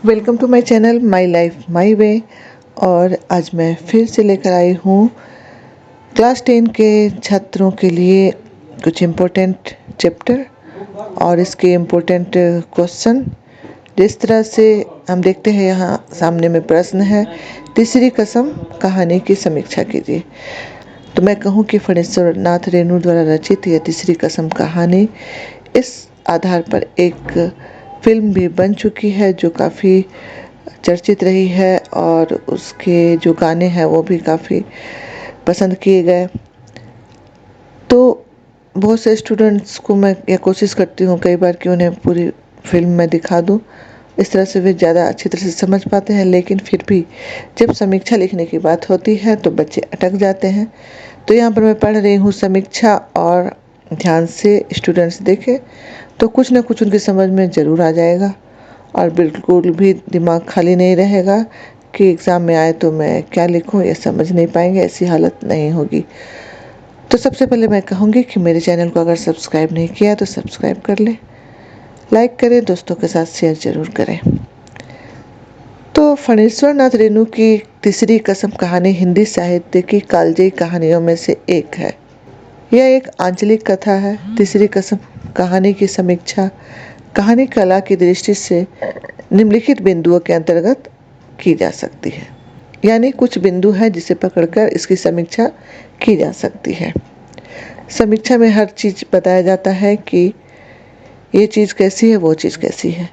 Welcome to my channel my life my way. और आज मैं फिर से लेकर आई हूँ क्लास 10 के छात्रों के लिए कुछ इम्पोर्टेंट चैप्टर और इसके इम्पोर्टेंट क्वेश्चन। जिस तरह से हम देखते हैं, यहाँ सामने में प्रश्न है, तीसरी कसम कहानी की समीक्षा कीजिए। तो मैं कहूँ कि फणीश्वर नाथ रेणु द्वारा रचित यह तीसरी कसम कहानी इस आधार पर एक फिल्म भी बन चुकी है जो काफ़ी चर्चित रही है और उसके जो गाने हैं वो भी काफ़ी पसंद किए गए। तो बहुत से स्टूडेंट्स को मैं यह कोशिश करती हूँ कई बार कि उन्हें पूरी फिल्म में दिखा दूँ, इस तरह से वे ज़्यादा अच्छी तरह से समझ पाते हैं। लेकिन फिर भी जब समीक्षा लिखने की बात होती है तो बच्चे अटक जाते हैं। तो यहाँ पर मैं पढ़ रही हूँ समीक्षा, और ध्यान से स्टूडेंट्स देखें तो कुछ ना कुछ उनकी समझ में ज़रूर आ जाएगा और बिल्कुल भी दिमाग खाली नहीं रहेगा कि एग्ज़ाम में आए तो मैं क्या लिखूं, ये समझ नहीं पाएंगे, ऐसी हालत नहीं होगी। तो सबसे पहले मैं कहूँगी कि मेरे चैनल को अगर सब्सक्राइब नहीं किया तो सब्सक्राइब कर लें, लाइक करें, दोस्तों के साथ शेयर ज़रूर करें। तो फणीश्वर नाथ रेणु की तीसरी कसम कहानी हिंदी साहित्य की कालजयी कहानियों में से एक है। यह एक आंचलिक कथा है। तीसरी कसम कहानी की समीक्षा कहानी कला की दृष्टि से निम्नलिखित बिंदुओं के अंतर्गत की जा सकती है, यानी कुछ बिंदु है जिसे पकड़कर इसकी समीक्षा की जा सकती है। समीक्षा में हर चीज़ बताया जाता है कि ये चीज़ कैसी है, वो चीज़ कैसी है।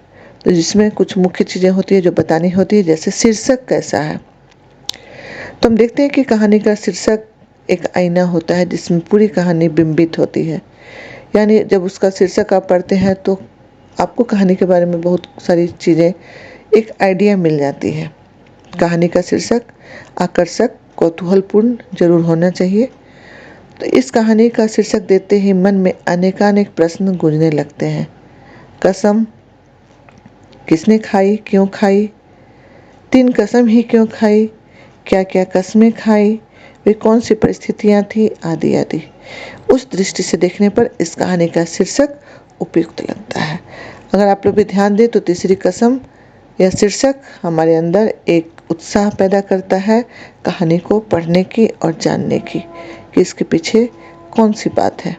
तो जिसमें कुछ मुख्य चीज़ें होती है जो बतानी होती है, जैसे शीर्षक कैसा है। तो हम देखते हैं कि कहानी का शीर्षक एक आईना होता है जिसमें पूरी कहानी बिंबित होती है। यानी जब उसका शीर्षक आप पढ़ते हैं तो आपको कहानी के बारे में बहुत सारी चीज़ें, एक आइडिया मिल जाती है। कहानी का शीर्षक आकर्षक, कौतूहलपूर्ण जरूर होना चाहिए। तो इस कहानी का शीर्षक देते ही मन में अनेकानेक प्रश्न गूंजने लगते हैं। कसम किसने खाई, क्यों खाई, 3 कसम ही क्यों खाई, क्या क्या कस्में खाई, वे कौन सी परिस्थितियाँ थी, आदि आदि। उस दृष्टि से देखने पर इस कहानी का शीर्षक उपयुक्त लगता है। अगर आप लोग भी ध्यान दें तो तीसरी कसम यह शीर्षक हमारे अंदर एक उत्साह पैदा करता है कहानी को पढ़ने की और जानने की कि इसके पीछे कौन सी बात है।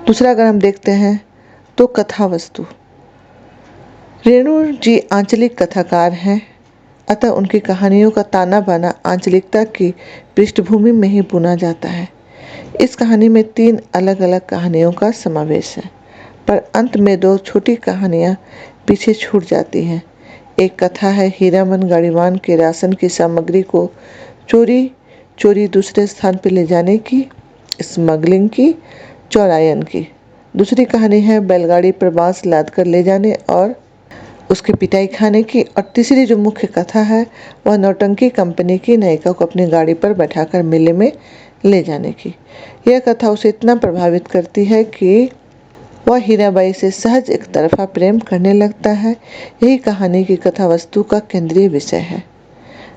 दूसरा अगर हम देखते हैं तो कथा वस्तु। रेणु जी आंचलिक कथाकार हैं, अतः उनकी कहानियों का ताना बाना आंचलिकता की पृष्ठभूमि में ही बुना जाता है। इस कहानी में 3 अलग अलग कहानियों का समावेश है, पर अंत में 2 छोटी कहानियाँ पीछे छूट जाती हैं। एक कथा है हीरामन गाड़ीवान के राशन की सामग्री को चोरी चोरी दूसरे स्थान पर ले जाने की, स्मगलिंग की, चौरायन की। दूसरी कहानी है बैलगाड़ी पर बांस लाद कर ले जाने और उसकी पिटाई खाने की। और तीसरी जो मुख्य कथा है वह नौटंकी कंपनी की नायिका को अपनी गाड़ी पर बैठाकर मेले में ले जाने की। यह कथा उसे इतना प्रभावित करती है कि वह हीराबाई से सहज एक तरफा प्रेम करने लगता है। यही कहानी की कथा वस्तु का केंद्रीय विषय है।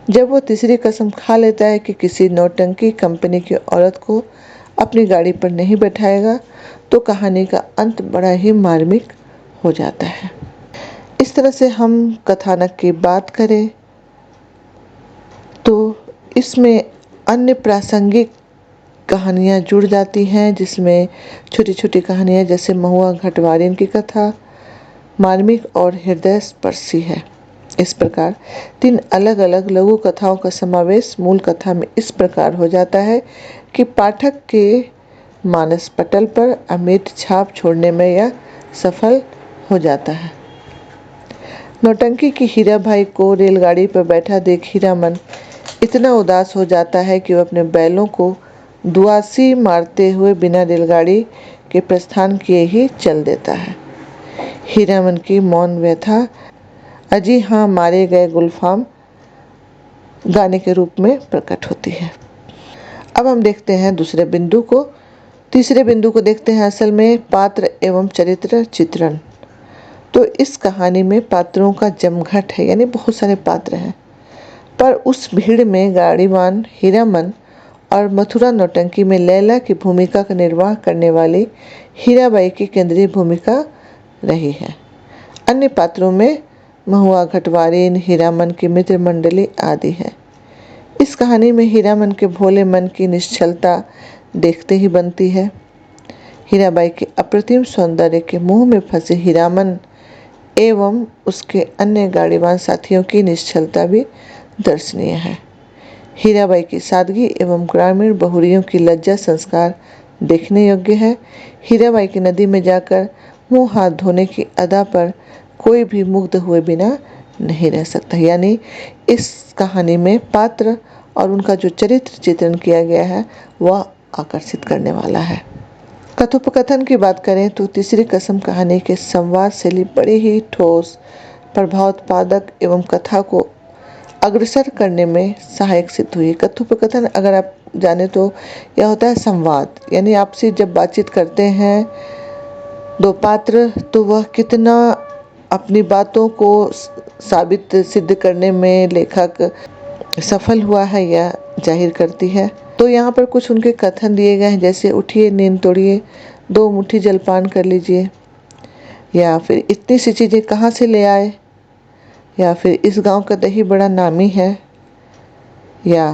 जब वो तीसरी कसम खा लेता है कि किसी नौटंकी कंपनी की औरत को अपनी गाड़ी पर नहीं बैठाएगा तो कहानी का अंत बड़ा ही मार्मिक हो जाता है। इस तरह से हम कथानक की बात करें तो इसमें अन्य प्रासंगिक कहानियाँ जुड़ जाती हैं, जिसमें छोटी छोटी कहानियाँ जैसे महुआ घटवारिन की कथा मार्मिक और हृदय स्पर्शी है। इस प्रकार 3 अलग अलग लघु कथाओं का समावेश मूल कथा में इस प्रकार हो जाता है कि पाठक के मानस पटल पर अमिट छाप छोड़ने में यह सफल हो जाता है। नौटंकी की हीरा भाई को रेलगाड़ी पर बैठा देख हीरामन इतना उदास हो जाता है कि वह अपने बैलों को दुआसी मारते हुए बिना रेलगाड़ी के प्रस्थान किए ही चल देता है। हीरामन की मौन व्यथा अजी हाँ मारे गए गुलफाम गाने के रूप में प्रकट होती है। अब हम देखते हैं दूसरे बिंदु को। तीसरे बिंदु को देखते हैं असल में पात्र एवं चरित्र चित्रण। तो इस कहानी में पात्रों का जमघट है, यानी बहुत सारे पात्र हैं, पर उस भीड़ में गाड़ीवान हीरामन और मथुरा नौटंकी में लैला की भूमिका का निर्वाह करने वाली हीराबाई की केंद्रीय भूमिका रही है। अन्य पात्रों में महुआ घटवारिन, हीरामन की मित्र मंडली आदि है। इस कहानी में हीरामन के भोले मन की निश्चलता देखते ही बनती है। हीराबाई के अप्रतिम सौंदर्य के मुंह में फंसे हीरामन एवं उसके अन्य गाड़ीवान साथियों की निश्चलता भी दर्शनीय है। हीराबाई की सादगी एवं ग्रामीण बहुरियों की लज्जा संस्कार देखने योग्य है। हीराबाई की नदी में जाकर मुंह हाथ धोने की अदा पर कोई भी मुग्ध हुए बिना नहीं रह सकता। यानी इस कहानी में पात्र और उनका जो चरित्र चित्रण किया गया है वह आकर्षित करने वाला है। कथोपकथन की बात करें तो तीसरी कसम कहानी के संवाद शैली बड़ी ही ठोस, प्रभावोत्पादक एवं कथा को अग्रसर करने में सहायक सिद्ध हुई। कथोपकथन अगर आप जाने तो यह होता है संवाद, यानी आपसे जब बातचीत करते हैं दो पात्र तो वह कितना अपनी बातों को साबित सिद्ध करने में लेखक सफल हुआ है यह जाहिर करती है। तो यहाँ पर कुछ उनके कथन दिए गए हैं, जैसे उठिए नींद तोड़िए, 2 मुट्ठी जलपान कर लीजिए, या फिर इतनी सी चीज़ें कहाँ से ले आए, या फिर इस गांव का दही बड़ा नामी है, या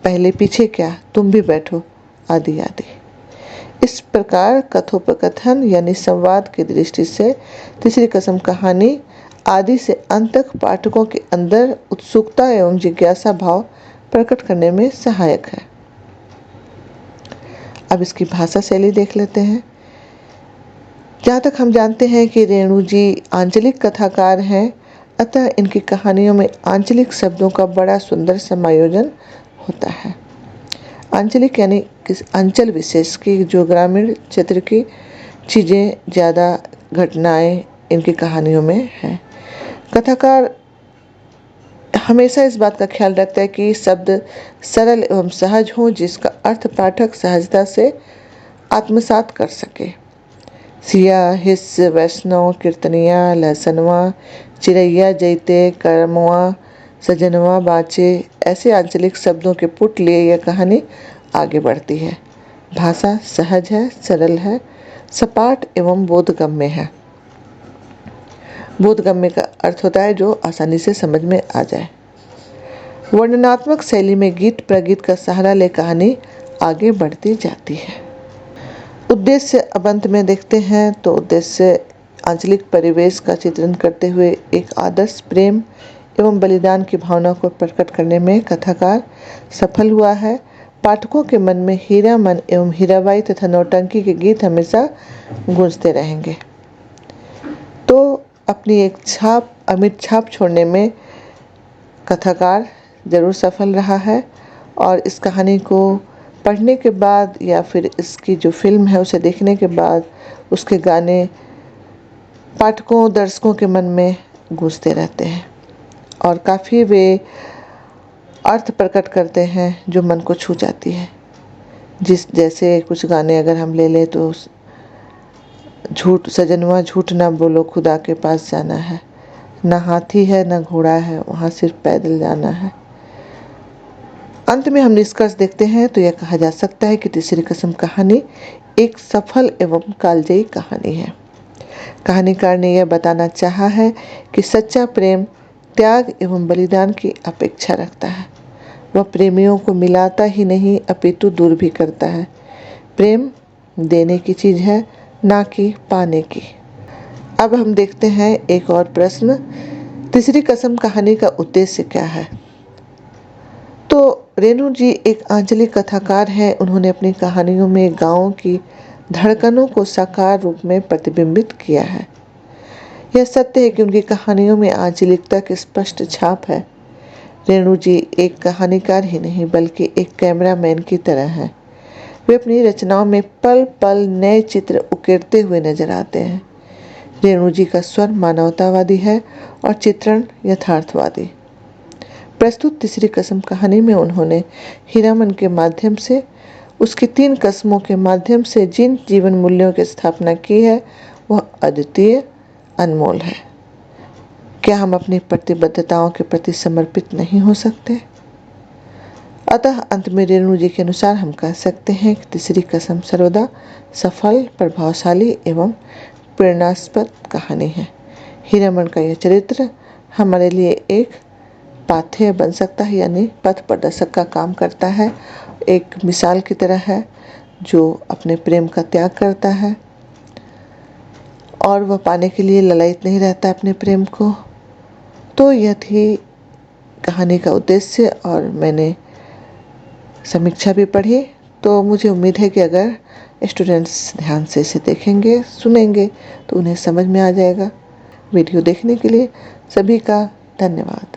पहले पीछे क्या तुम भी बैठो, आदि आदि। इस प्रकार कथोपकथन यानी संवाद की दृष्टि से तीसरी कसम कहानी आदि से अंत तक पाठकों के अंदर उत्सुकता एवं जिज्ञासा भाव प्रकट करने में सहायक है। अब इसकी भाषा शैली देख लेते हैं। जहाँ तक हम जानते हैं कि रेणु जी आंचलिक कथाकार हैं, अतः इनकी कहानियों में आंचलिक शब्दों का बड़ा सुंदर समायोजन होता है। आंचलिक यानी किस अंचल विशेष की जो ग्रामीण क्षेत्र की चीज़ें, ज़्यादा घटनाएं इनकी कहानियों में हैं। कथाकार हमेशा इस बात का ख्याल रखता है कि शब्द सरल एवं सहज हो, जिसका अर्थ पाठक सहजता से आत्मसात कर सके। सिया, हिस्स, वैष्णव, कीर्तनिया, लहसनवा, चिरैया जैते, करमवा, सजनवा, बाचे, ऐसे आंचलिक शब्दों के पुट लिए यह कहानी आगे बढ़ती है। भाषा सहज है, सरल है, सपाट एवं बोधगम्य है। बोधगम्य का अर्थ होता है जो आसानी से समझ में आ जाए। वर्णनात्मक शैली में गीत प्रगीत का सहारा ले कहानी आगे बढ़ती जाती है। उद्देश्य अब अंत में देखते हैं तो उद्देश्य आंचलिक परिवेश का चित्रण करते हुए एक आदर्श प्रेम एवं बलिदान की भावना को प्रकट करने में कथाकार सफल हुआ है। पाठकों के मन में हीरामन एवं हीराबाई तथा नौटंकी के गीत हमेशा गूंजते रहेंगे। तो अपनी एक अमिट छाप छोड़ने में कथाकार ज़रूर सफल रहा है, और इस कहानी को पढ़ने के बाद या फिर इसकी जो फिल्म है उसे देखने के बाद उसके गाने पाठकों दर्शकों के मन में गूंजते रहते हैं और काफ़ी वे अर्थ प्रकट करते हैं जो मन को छू जाती है। जैसे कुछ गाने अगर हम ले लें तो झूठ सजनवा झूठ ना बोलो, खुदा के पास जाना है, ना हाथी है ना घोड़ा है, वहाँ सिर्फ पैदल जाना है। अंत में हम निष्कर्ष देखते हैं तो यह कहा जा सकता है कि तीसरी कसम कहानी एक सफल एवं कालजयी कहानी है। कहानीकार ने यह बताना चाहा है कि सच्चा प्रेम त्याग एवं बलिदान की अपेक्षा रखता है। वह प्रेमियों को मिलाता ही नहीं अपितु दूर भी करता है। प्रेम देने की चीज़ है, ना कि पाने की। अब हम देखते हैं एक और प्रश्न, तीसरी कसम कहानी का उद्देश्य क्या है। तो रेणु जी एक आंचलिक कथाकार हैं। उन्होंने अपनी कहानियों में गाँव की धड़कनों को साकार रूप में प्रतिबिंबित किया है। यह सत्य है कि उनकी कहानियों में आंचलिकता की स्पष्ट छाप है। रेणु जी एक कहानीकार ही नहीं बल्कि एक कैमरामैन की तरह हैं। वे अपनी रचनाओं में पल पल नए चित्र उकेरते हुए नजर आते हैं। रेणु जी का स्वर मानवतावादी है और चित्रण यथार्थवादी। प्रस्तुत तीसरी कसम कहानी में उन्होंने हीरामन के माध्यम से, उसकी 3 कस्मों के माध्यम से जिन जीवन मूल्यों की स्थापना की है वह अद्वितीय, अनमोल है। क्या हम अपनी प्रतिबद्धताओं के प्रति समर्पित नहीं हो सकते? अतः अंत में रेणु जी के अनुसार हम कह सकते हैं कि तीसरी कसम सर्वदा सफल, प्रभावशाली एवं प्रेरणास्पद कहानी है। हीरामन का यह चरित्र हमारे लिए एक पाथेय बन सकता है, यानी पथ प्रदर्शक का काम करता है। एक मिसाल की तरह है जो अपने प्रेम का त्याग करता है और वह पाने के लिए ललायित नहीं रहता अपने प्रेम को। तो यह थी कहानी का उद्देश्य और मैंने समीक्षा भी पढ़ी। तो मुझे उम्मीद है कि अगर स्टूडेंट्स ध्यान से इसे देखेंगे, सुनेंगे तो उन्हें समझ में आ जाएगा। वीडियो देखने के लिए सभी का धन्यवाद।